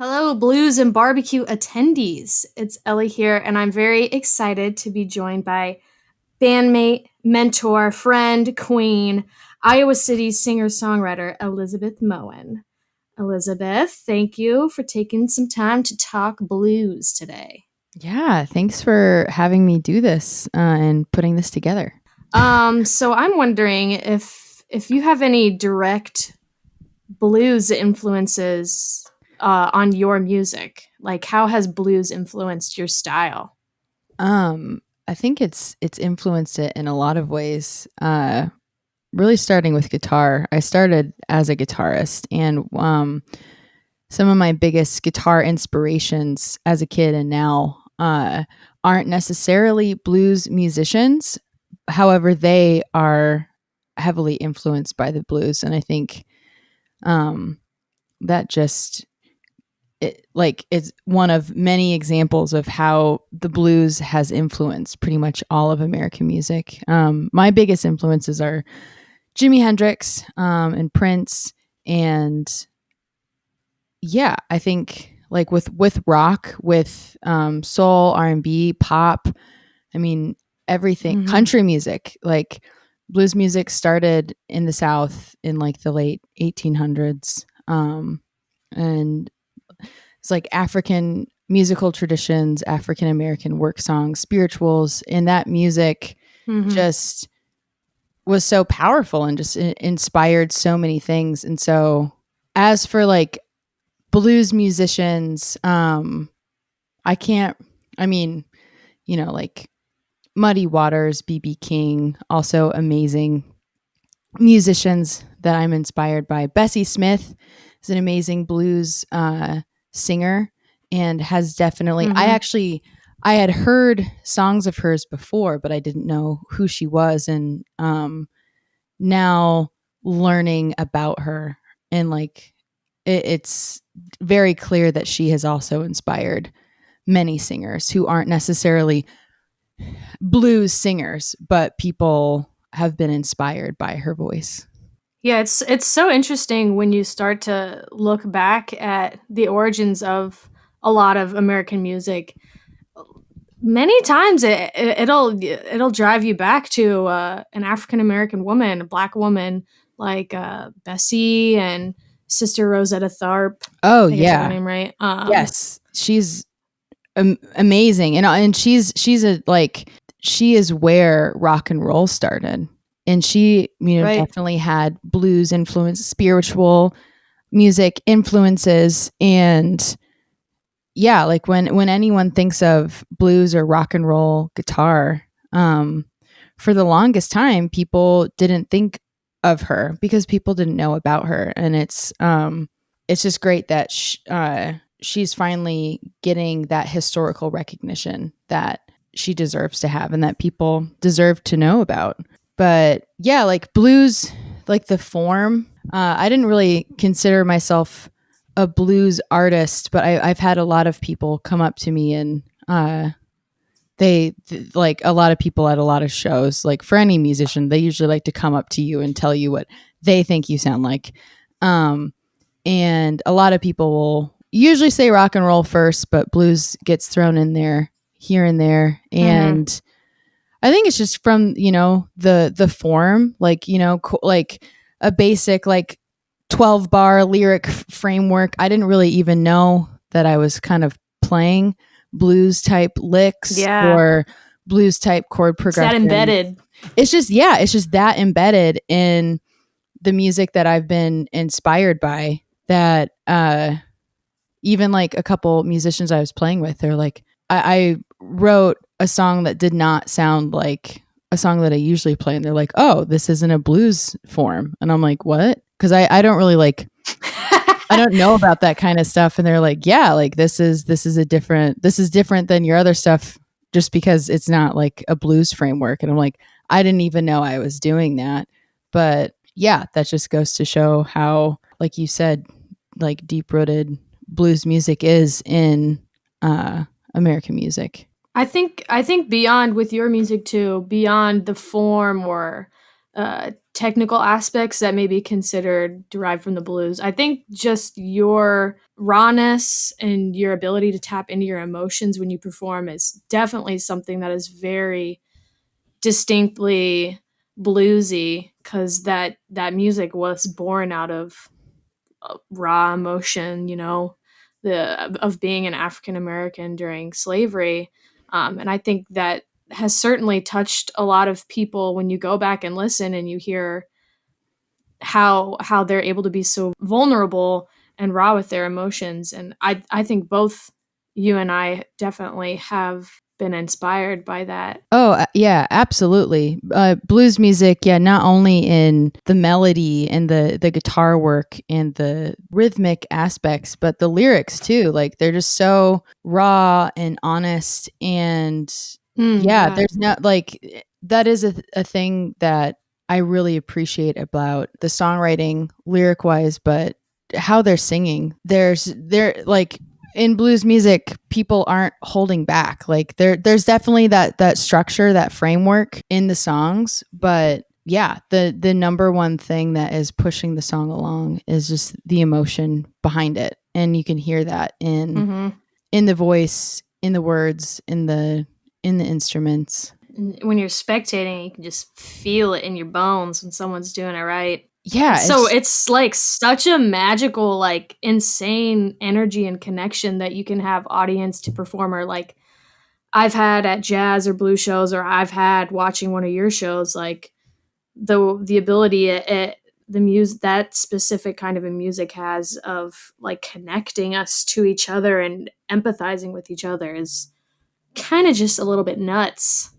Hello, blues and barbecue attendees. It's Ellie here, and I'm very excited to be joined by bandmate, mentor, friend, queen, Iowa City singer songwriter Elizabeth Moen. Elizabeth, thank you for taking some time to talk blues today. Yeah, thanks for having me do this and putting this together. So I'm wondering if you have any direct blues influences on your music. Like, how has blues influenced your style? I think it's influenced it in a lot of ways. Really starting with guitar. I started as a guitarist, and some of my biggest guitar inspirations as a kid and now aren't necessarily blues musicians. However, they are heavily influenced by the blues, and I think um, that just it's one of many examples of how the blues has influenced pretty much all of American music. My biggest influences are Jimi Hendrix and Prince, and yeah, I think like with rock, with soul, R&B, pop. I mean everything, Mm-hmm. country music, like blues music started in the South in like the late 1800s, and it's like African musical traditions, African American work songs, spirituals, and that music Mm-hmm. just was so powerful and just inspired so many things. And so, as for like blues musicians, I can't, I mean, like Muddy Waters, BB King, also amazing musicians that I'm inspired by. Bessie Smith is an amazing blues singer and has definitely. Mm-hmm. I had heard songs of hers before, but I didn't know who she was, and now learning about her and like it's very clear that she has also inspired many singers who aren't necessarily blues singers, but people have been inspired by her voice. Yeah, it's so interesting when you start to look back at the origins of a lot of American music. Many times it'll drive you back to an African American woman, a black woman like Bessie and Sister Rosetta Tharpe. Oh I think I said her yeah. name right. Yes. She's amazing, and she's a like she is where rock and roll started, and she Right. definitely had blues influence, spiritual music influences, and yeah, like when anyone thinks of blues or rock and roll guitar, for the longest time people didn't think of her because people didn't know about her, and it's just great that she's finally getting that historical recognition that she deserves to have and that people deserve to know about. But yeah, like blues, like the form, I didn't really consider myself a blues artist, but I've had a lot of people come up to me, and like a lot of people at a lot of shows, like for any musician, they usually like to come up to you and tell you what they think you sound like. Um, and a lot of people will usually say rock and roll first, but blues gets thrown in there here and there. Mm-hmm. And I think it's just from, the form, like, like a basic like 12 bar lyric framework. I didn't really even know that I was kind of playing blues type licks Yeah, or blues type chord it's that progressions. embedded. It's just that embedded in the music that I've been inspired by, that even like a couple musicians I was playing with, they're like, I wrote a song that did not sound like a song that I usually play. And they're like, oh, this isn't a blues form. And I'm like, what? Because I don't really like, I don't know about that kind of stuff. And they're like, yeah, like this is different than your other stuff just because it's not like a blues framework. And I'm like, I didn't even know I was doing that. But yeah, that just goes to show how, like you said, like deep rooted blues music is in uh, American music. I think beyond with your music too, beyond the form or technical aspects that may be considered derived from the blues. I think just your rawness and your ability to tap into your emotions when you perform is definitely something that is very distinctly bluesy, because that music was born out of raw emotion, the of being an African American during slavery, and I think that has certainly touched a lot of people when you go back and listen and you hear how they're able to be so vulnerable and raw with their emotions. And I think both you and I definitely have been inspired by that. Oh, yeah, absolutely. Blues music, yeah, not only in the melody and the guitar work and the rhythmic aspects, but the lyrics too. Like they're just so raw and honest. And yeah, Yeah. there's not like that is a thing that I really appreciate about the songwriting lyric wise, but how they're singing. They're like in blues music, people aren't holding back. Like there's definitely that structure, that framework in the songs, but yeah, the number one thing that is pushing the song along is just the emotion behind it. And you can hear that Hmm. in the voice, in the words, in the instruments. And when you're spectating, you can just feel it in your bones when someone's doing it right. Yeah, So it's it's like such a magical, like insane energy and connection that you can have audience to performer. Like I've had at jazz or blues shows, or I've had watching one of your shows. Like the ability the music, that specific kind of a music has of like connecting us to each other and empathizing with each other is kind of just a little bit nuts,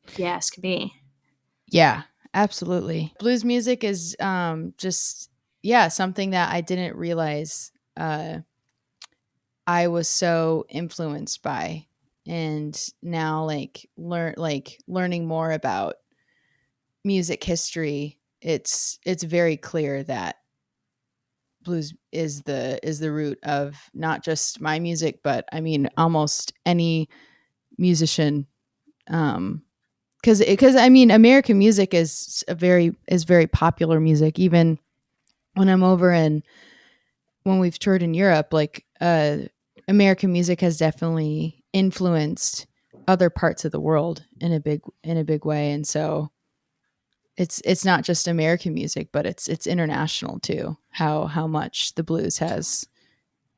if you ask me. yeah, absolutely. Blues music is just yeah, something that I didn't realize I was so influenced by. And now learning more about music history, it's very clear that blues is the root of not just my music, but I mean almost any musician. Because I mean American music is very popular music. Even when I'm over in when we've toured in Europe, like American music has definitely influenced other parts of the world in a big way. And so it's not just American music, but it's international too. How much the blues has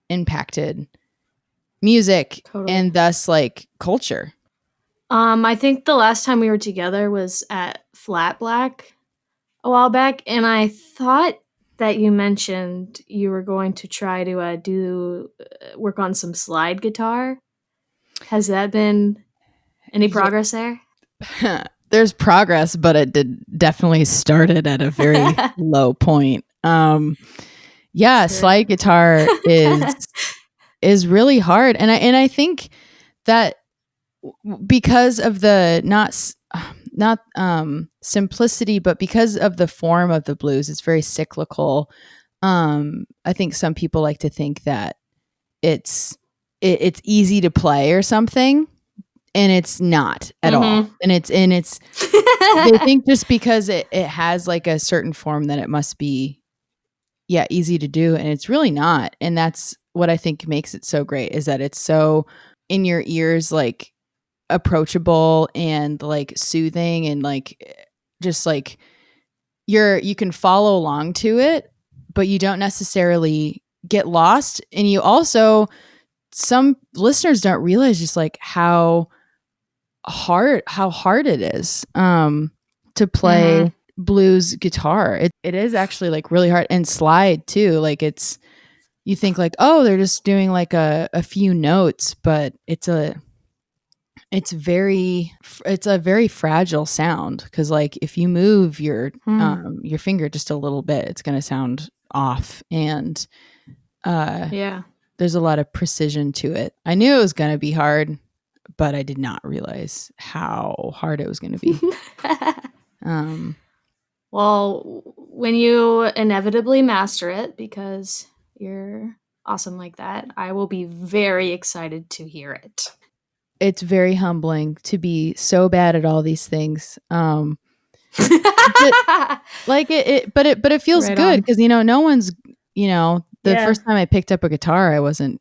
impacted music Totally. and thus like culture. I think the last time we were together was at Flat Black a while back, and I thought that you mentioned you were going to try to do work on some slide guitar. Has that been any progress there? Yeah. There's progress, but it did definitely started at a very low point. Yeah, Sure. slide guitar is really hard, and I think that because of the not simplicity, but because of the form of the blues, it's very cyclical. I think some people like to think that it's it's easy to play or something, and it's not at all. Mhm. And it's they think just because it has like a certain form that it must be yeah easy to do, and it's really not. And that's what I think makes it so great is that it's so in your ears, like approachable and like soothing and like just like you can follow along to it, but you don't necessarily get lost. And you also some listeners don't realize just like how hard it is to Mhm. play blues guitar. It is actually like really hard, and slide too. Like it's you think like, oh, they're just doing like a few notes, but it's a very fragile sound because like if you move Hmm. your finger just a little bit, it's going to sound off. And uh Yeah. there's a lot of precision to it. I knew it was going to be hard, but I did not realize how hard it was going to be. um Well, when you inevitably master it, because you're awesome like that, I will be very excited to hear it. it's very humbling to be so bad at all these things. But like it feels Right good on. because no one's the Yeah. first time I picked up a guitar, I wasn't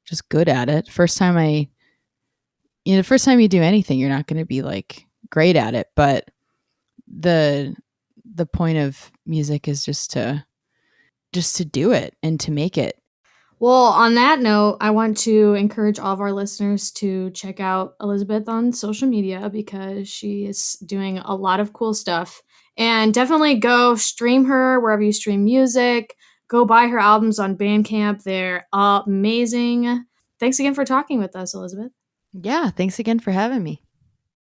just good at it. The first time you do anything, you're not going to be like great at it, but the the point of music is just to do it and to make it. Well, on that note, I want to encourage all of our listeners to check out Elizabeth on social media because she is doing a lot of cool stuff. And definitely go stream her wherever you stream music. Go buy her albums on Bandcamp. They're amazing. Thanks again for talking with us, Elizabeth. Yeah, thanks again for having me.